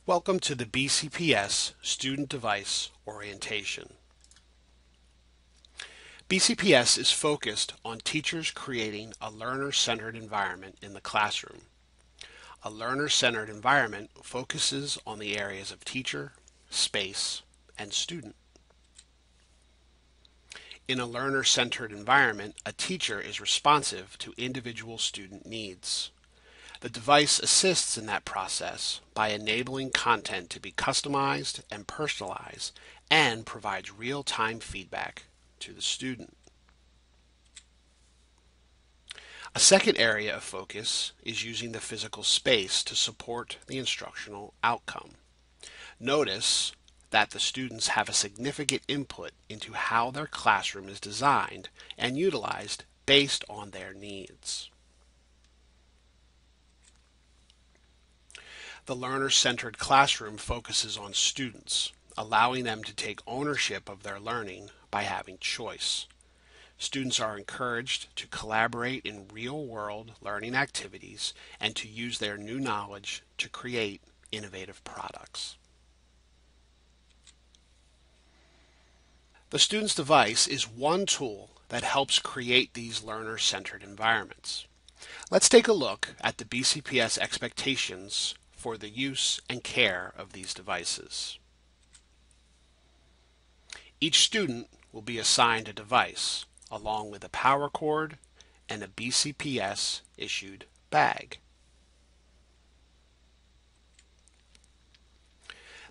Welcome to the BCPS Student Device Orientation. BCPS is focused on teachers creating a learner-centered environment in the classroom. A learner-centered environment focuses on the areas of teacher, space, and student. In a learner-centered environment, a teacher is responsive to individual student needs. The device assists in that process by enabling content to be customized and personalized and provides real-time feedback to the student. A second area of focus is using the physical space to support the instructional outcome. Notice that the students have a significant input into how their classroom is designed and utilized based on their needs. The learner-centered classroom focuses on students, allowing them to take ownership of their learning by having choice. Students are encouraged to collaborate in real-world learning activities and to use their new knowledge to create innovative products. The student's device is one tool that helps create these learner-centered environments. Let's take a look at the BCPS expectations for the use and care of these devices. Each student will be assigned a device along with a power cord and a BCPS issued bag.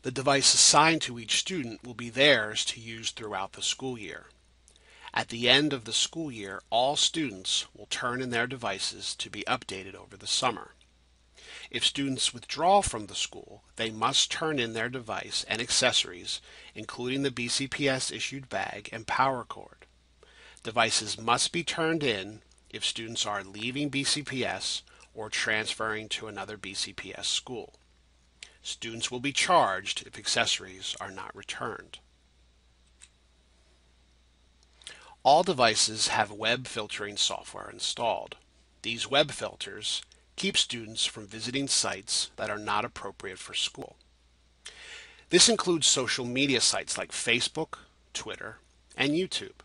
The device assigned to each student will be theirs to use throughout the school year. At the end of the school year, all students will turn in their devices to be updated over the summer. If students withdraw from the school, they must turn in their device and accessories, including the BCPS issued bag and power cord. Devices must be turned in if students are leaving BCPS or transferring to another BCPS school. Students will be charged if accessories are not returned. All devices have web filtering software installed. These web filters keep students from visiting sites that are not appropriate for school. This includes social media sites like Facebook, Twitter, and YouTube.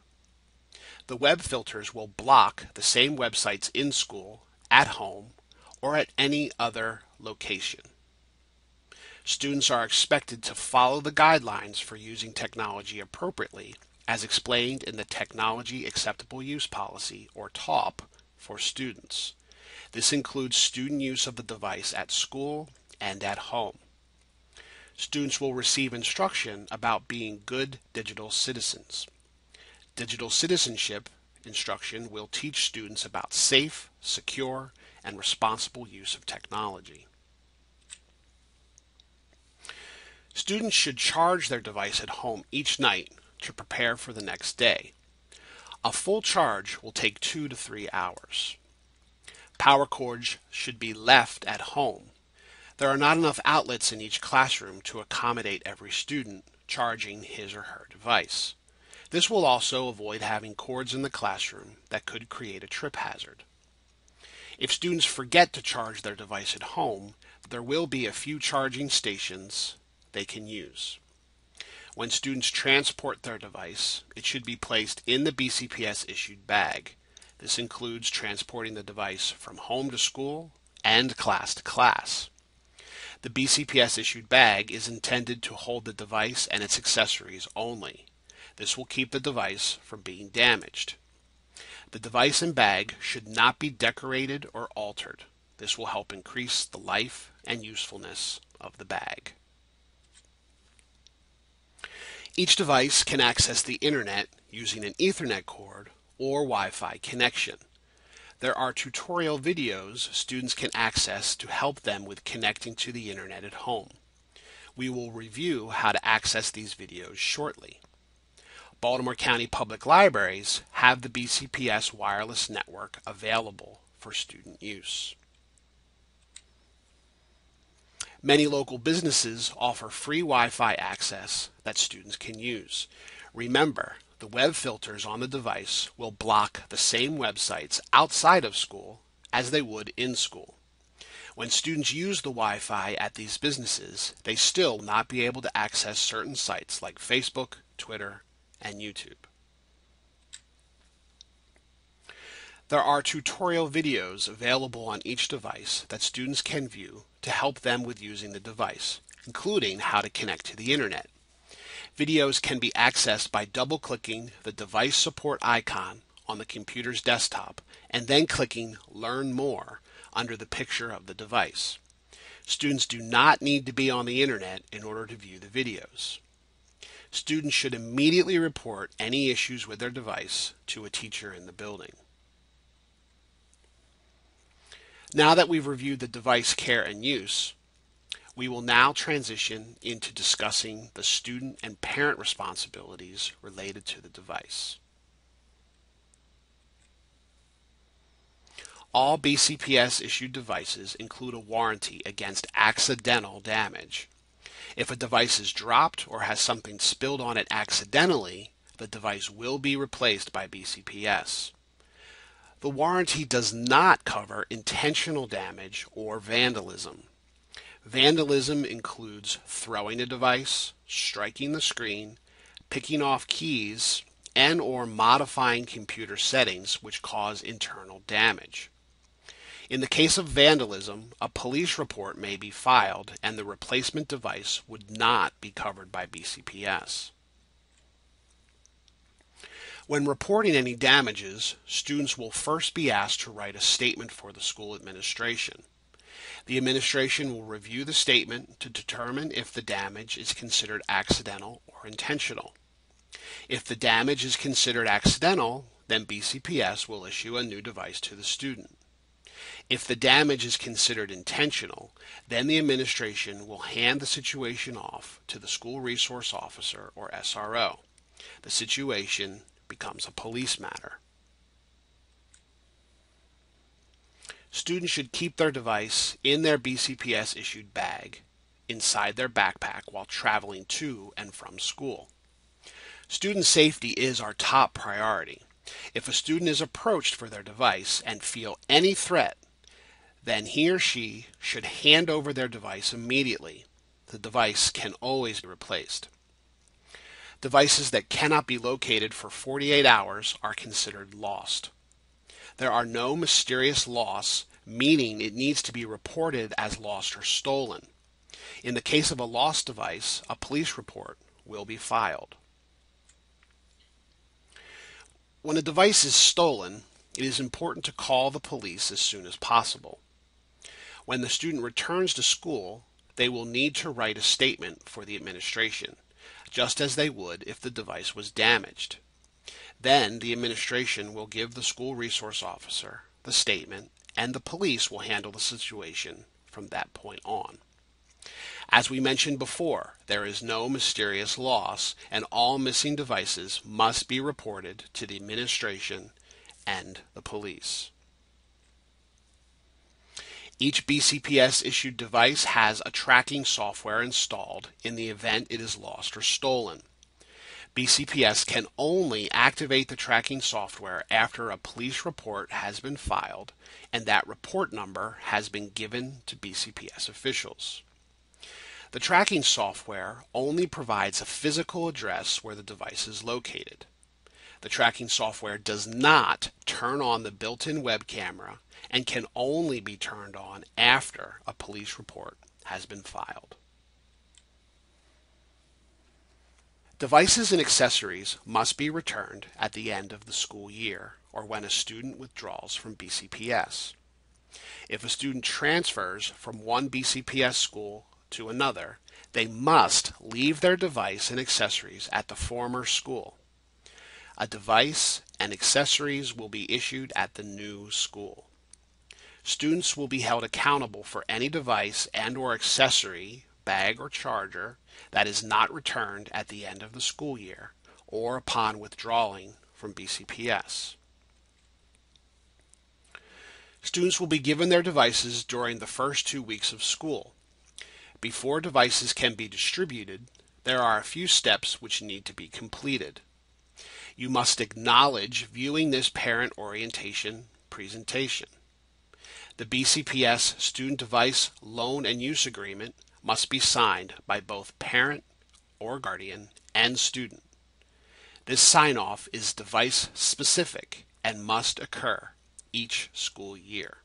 The web filters will block the same websites in school, at home, or at any other location. Students are expected to follow the guidelines for using technology appropriately as explained in the Technology Acceptable Use Policy, or TAUP, for students. This includes student use of the device at school and at home. Students will receive instruction about being good digital citizens. Digital citizenship instruction will teach students about safe, secure, and responsible use of technology. Students should charge their device at home each night to prepare for the next day. A full charge will take 2 to 3 hours. Power cords should be left at home. There are not enough outlets in each classroom to accommodate every student charging his or her device. This will also avoid having cords in the classroom that could create a trip hazard. If students forget to charge their device at home, there will be a few charging stations they can use. When students transport their device, it should be placed in the BCPS issued bag. This includes transporting the device from home to school and class to class. The BCPS issued bag is intended to hold the device and its accessories only. This will keep the device from being damaged. The device and bag should not be decorated or altered. This will help increase the life and usefulness of the bag. Each device can access the internet using an Ethernet cord or Wi-Fi connection. There are tutorial videos students can access to help them with connecting to the internet at home. We will review how to access these videos shortly. Baltimore County Public Libraries have the BCPS wireless network available for student use. Many local businesses offer free Wi-Fi access that students can use. Remember, the web filters on the device will block the same websites outside of school as they would in school. When students use the Wi-Fi at these businesses, they still will not be able to access certain sites like Facebook, Twitter, and YouTube. There are tutorial videos available on each device that students can view to help them with using the device, including how to connect to the internet. Videos can be accessed by double-clicking the device support icon on the computer's desktop and then clicking Learn More under the picture of the device. Students do not need to be on the internet in order to view the videos. Students should immediately report any issues with their device to a teacher in the building. Now that we've reviewed the device care and use, we will now transition into discussing the student and parent responsibilities related to the device. All BCPS issued devices include a warranty against accidental damage. If a device is dropped or has something spilled on it accidentally, the device will be replaced by BCPS. The warranty does not cover intentional damage or vandalism. Vandalism includes throwing a device, striking the screen, picking off keys, and/or modifying computer settings which cause internal damage. In the case of vandalism, a police report may be filed and the replacement device would not be covered by BCPS. When reporting any damages, students will first be asked to write a statement for the school administration. The administration will review the statement to determine if the damage is considered accidental or intentional. If the damage is considered accidental, then BCPS will issue a new device to the student. If the damage is considered intentional, then the administration will hand the situation off to the school resource officer or SRO. The situation becomes a police matter. Students should keep their device in their BCPS issued bag inside their backpack while traveling to and from school. Student safety is our top priority. If a student is approached for their device and feel any threat, then he or she should hand over their device immediately. The device can always be replaced. Devices that cannot be located for 48 hours are considered lost. There are no mysterious loss, meaning it needs to be reported as lost or stolen. In the case of a lost device, a police report will be filed. When a device is stolen, it is important to call the police as soon as possible. When the student returns to school, they will need to write a statement for the administration, just as they would if the device was damaged. Then the administration will give the school resource officer the statement, and the police will handle the situation from that point on. As we mentioned before, there is no mysterious loss, and all missing devices must be reported to the administration and the police. Each BCPS issued device has a tracking software installed in the event it is lost or stolen. BCPS can only activate the tracking software after a police report has been filed and that report number has been given to BCPS officials. The tracking software only provides a physical address where the device is located. The tracking software does not turn on the built-in web camera and can only be turned on after a police report has been filed. Devices and accessories must be returned at the end of the school year or when a student withdraws from BCPS. If a student transfers from one BCPS school to another, they must leave their device and accessories at the former school. A device and accessories will be issued at the new school. Students will be held accountable for any device and/or accessory, bag or charger that is not returned at the end of the school year or upon withdrawing from BCPS. Students will be given their devices during the first 2 weeks of school. Before devices can be distributed, there are a few steps which need to be completed. You must acknowledge viewing this parent orientation presentation. The BCPS Student Device Loan and Use Agreement must be signed by both parent or guardian and student. This sign-off is device specific and must occur each school year.